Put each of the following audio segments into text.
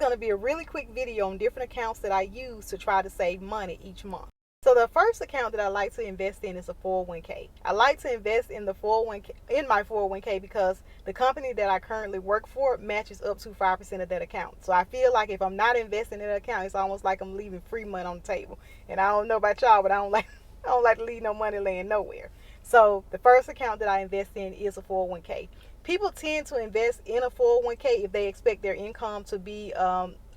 going to be a really quick video on different accounts that I use to try to save money each month. So the first account that I like to invest in is a 401k. I like to invest in my 401k because the company that I currently work for matches up to 5% of that account. So I feel like if I'm not investing in that account, it's almost like I'm leaving free money on the table. And I don't know about y'all, but I don't like to leave no money laying nowhere. So the first account that I invest in is a 401k. People tend to invest in a 401k if they expect their income to be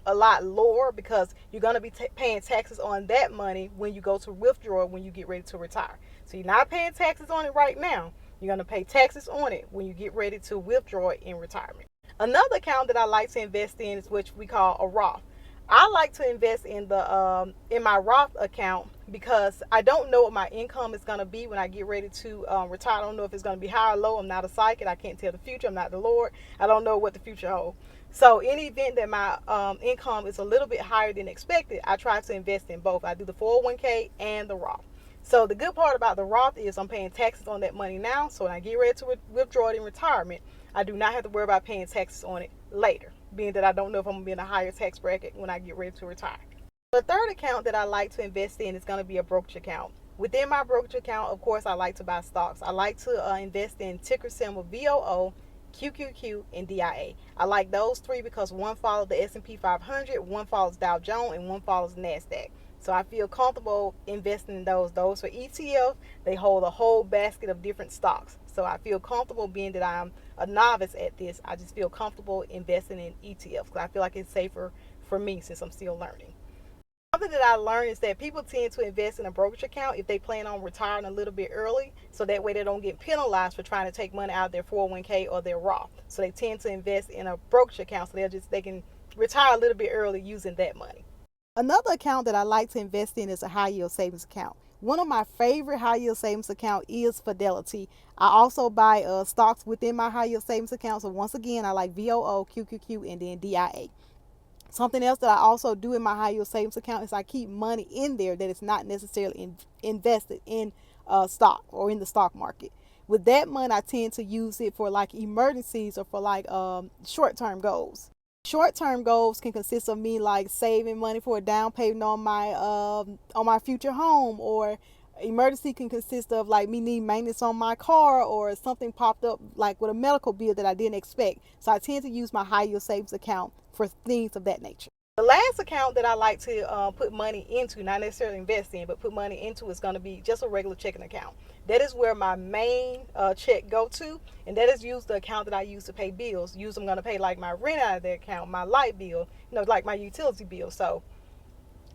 a lot lower, because you're going to be paying taxes on that money when you go to withdraw when you get ready to retire. So you're not paying taxes on it right now. You're going to pay taxes on it when you get ready to withdraw in retirement. Another account that I like to invest in is what we call a Roth. I like to invest in my Roth account because I don't know what my income is going to be when I get ready to retire. I don't know if it's going to be high or low. I'm not a psychic. I can't tell the future. I'm not the Lord. I don't know what the future holds. So in the event that my income is a little bit higher than expected, I try to invest in both. I do the 401k and the Roth. So the good part about the Roth is I'm paying taxes on that money now. So when I get ready to withdraw it in retirement, I do not have to worry about paying taxes on it later, being that I don't know if I'm going to be in a higher tax bracket when I get ready to retire. The third account that I like to invest in is going to be a brokerage account. Within my brokerage account, of course, I like to buy stocks. I like to invest in ticker symbol VOO, QQQ, and DIA. I like those three because one follows the S&P 500, one follows Dow Jones, and one follows NASDAQ. So I feel comfortable investing in those. Those are ETF. They hold a whole basket of different stocks. So I feel comfortable, being that I'm a novice at this. I just feel comfortable investing in ETFs because I feel like it's safer for me since I'm still learning. Something that I learned is that people tend to invest in a brokerage account if they plan on retiring a little bit early, so that way they don't get penalized for trying to take money out of their 401k or their Roth. So they tend to invest in a brokerage account so they can retire a little bit early using that money. Another account that I like to invest in is a high yield savings account. One of my favorite high yield savings account is Fidelity. I also buy stocks within my high yield savings account. So once again, I like VOO, QQQ, and then DIA. Something else that I also do in my high yield savings account is I keep money in there that is not necessarily invested in stock or in the stock market. With that money, I tend to use it for like emergencies or for like short-term goals. Short-term goals can consist of me like saving money for a down payment on my future home, or emergency can consist of like me needing maintenance on my car, or something popped up like with a medical bill that I didn't expect. So I tend to use my high yield savings account for things of that nature. The last account that I like to put money into, not necessarily invest in, but put money into, is going to be just a regular checking account. That is where my main check go to, and that is the account that I use to pay bills. I'm going to pay like my rent out of that account, my light bill, like my utility bill. So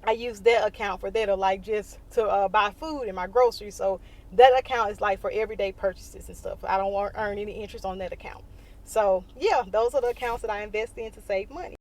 I use that account for that, or like just to buy food and my groceries. So that account is like for everyday purchases and stuff. I don't earn any interest on that account. So yeah, those are the accounts that I invest in to save money.